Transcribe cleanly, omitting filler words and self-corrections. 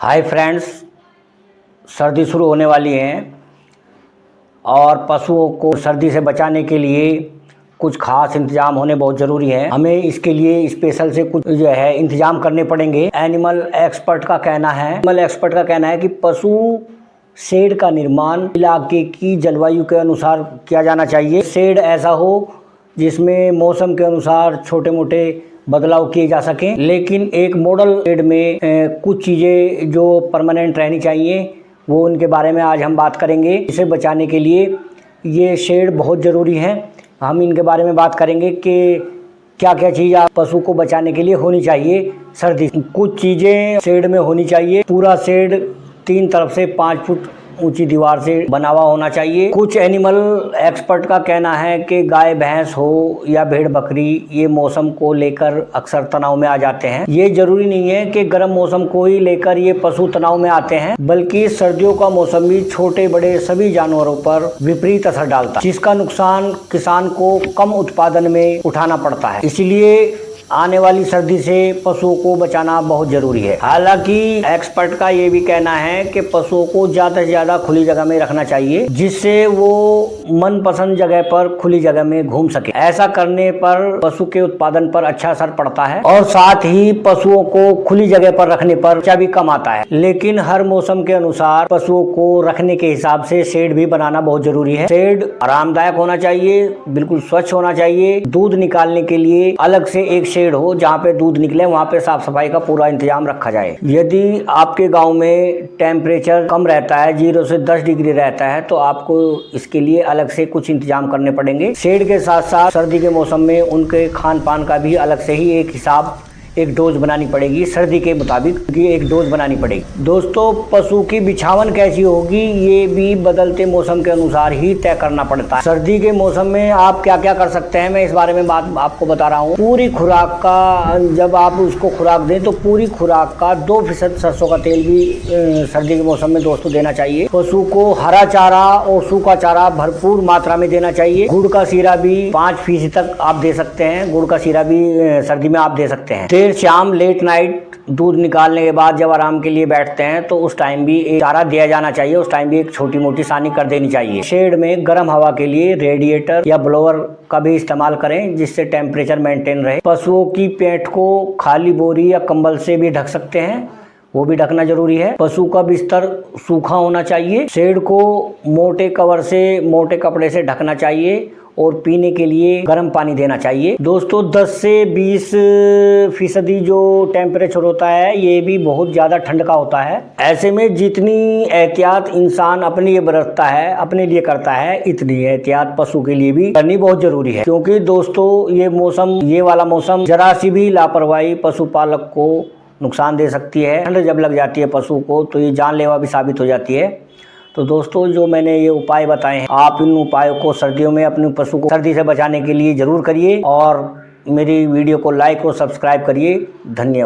Hi friends, सर्दी शुरू होने वाली है और पशुओं को सर्दी से बचाने के लिए कुछ खास इंतजाम होने बहुत ज़रूरी है। हमें इसके लिए स्पेशल से कुछ जो है इंतजाम करने पड़ेंगे। एनिमल एक्सपर्ट का कहना है कि पशु शेड का निर्माण इलाके की जलवायु के अनुसार किया जाना चाहिए। शेड ऐसा हो जिसमें मौसम के अनुसार छोटे मोटे बदलाव किए जा सकें, लेकिन एक मॉडल शेड में कुछ चीज़ें जो परमानेंट रहनी चाहिए वो उनके बारे में आज हम बात करेंगे। इसे बचाने के लिए ये शेड बहुत ज़रूरी है। हम इनके बारे में बात करेंगे कि क्या क्या चीज़ पशु को बचाने के लिए होनी चाहिए सर्दी। कुछ चीज़ें शेड में होनी चाहिए। पूरा शेड 3 तरफ से 5 फुट ऊंची दीवार से बना हुआ होना चाहिए। कुछ एनिमल एक्सपर्ट का कहना है कि गाय भैंस हो या भेड़ बकरी, ये मौसम को लेकर अक्सर तनाव में आ जाते हैं। ये जरूरी नहीं है कि गर्म मौसम को ही लेकर ये पशु तनाव में आते हैं, बल्कि सर्दियों का मौसम भी छोटे बड़े सभी जानवरों पर विपरीत असर डालता है, जिसका नुकसान किसान को कम उत्पादन में उठाना पड़ता है। इसलिए आने वाली सर्दी से पशुओं को बचाना बहुत जरूरी है। हालांकि एक्सपर्ट का ये भी कहना है कि पशुओं को ज़्यादा से ज़्यादा खुली जगह में रखना चाहिए, जिससे वो मनपसंद जगह पर खुली जगह में घूम सके। ऐसा करने पर पशु के उत्पादन पर अच्छा असर पड़ता है और साथ ही पशुओं को खुली जगह पर रखने पर खर्चा भी कम आता है। लेकिन हर मौसम के अनुसार पशुओं को रखने के हिसाब से शेड भी बनाना बहुत जरूरी है। शेड आरामदायक होना चाहिए, बिल्कुल स्वच्छ होना चाहिए। दूध निकालने के लिए अलग से एक शेड हो, जहाँ पे दूध निकले वहाँ पे साफ सफाई का पूरा इंतजाम रखा जाए। यदि आपके गांव में टेम्परेचर कम रहता है, 0 से 10 डिग्री रहता है, तो आपको इसके लिए अलग से कुछ इंतजाम करने पड़ेंगे। शेड के साथ साथ सर्दी के मौसम में उनके खान पान का भी अलग से ही एक डोज बनानी पड़ेगी। सर्दी के मुताबिक की एक डोज बनानी पड़ेगी। दोस्तों, पशु की बिछावन कैसी होगी ये भी बदलते मौसम के अनुसार ही तय करना पड़ता है। सर्दी के मौसम में आप क्या क्या कर सकते हैं, मैं इस बारे में बात आपको बता रहा हूँ। पूरी खुराक का, जब आप उसको खुराक दें तो पूरी खुराक का 2% सरसों का तेल भी सर्दी के मौसम में दोस्तों देना चाहिए। पशु को हरा चारा और सूखा चारा भरपूर मात्रा में देना चाहिए। गुड़ का सीरा भी 5% तक आप दे सकते हैं। गुड़ का सीरा भी सर्दी में आप दे सकते हैं। देर शाम लेट नाइट दूध निकालने के बाद जब आराम के लिए बैठते हैं तो उस टाइम भी एक चारा दिया जाना चाहिए। उस टाइम भी एक छोटी मोटी सानी कर देनी चाहिए। शेड में गर्म हवा के लिए रेडिएटर या ब्लोअर का भी इस्तेमाल करें, जिससे टेम्परेचर मेंटेन रहे। पशुओं की पेट को खाली बोरी या कंबल से भी ढक सकते हैं, वो भी ढकना जरूरी है। पशु का बिस्तर सूखा होना चाहिए। शेड को मोटे कवर से, मोटे कपड़े से ढकना चाहिए और पीने के लिए गर्म पानी देना चाहिए। दोस्तों, 10 से 20% जो टेम्परेचर होता है ये भी बहुत ज़्यादा ठंड का होता है। ऐसे में जितनी एहतियात इंसान अपने लिए बरतता है, अपने लिए करता है, इतनी एहतियात पशु के लिए भी करनी बहुत जरूरी है। क्योंकि दोस्तों, ये वाला मौसम जरा सी भी लापरवाही पशुपालक को नुकसान दे सकती है। ठंड जब लग जाती है पशु को तो ये जानलेवा भी साबित हो जाती है। तो दोस्तों, जो मैंने ये उपाय बताए हैं, आप इन उपायों को सर्दियों में अपने पशु को सर्दी से बचाने के लिए ज़रूर करिए और मेरी वीडियो को लाइक और सब्सक्राइब करिए। धन्यवाद।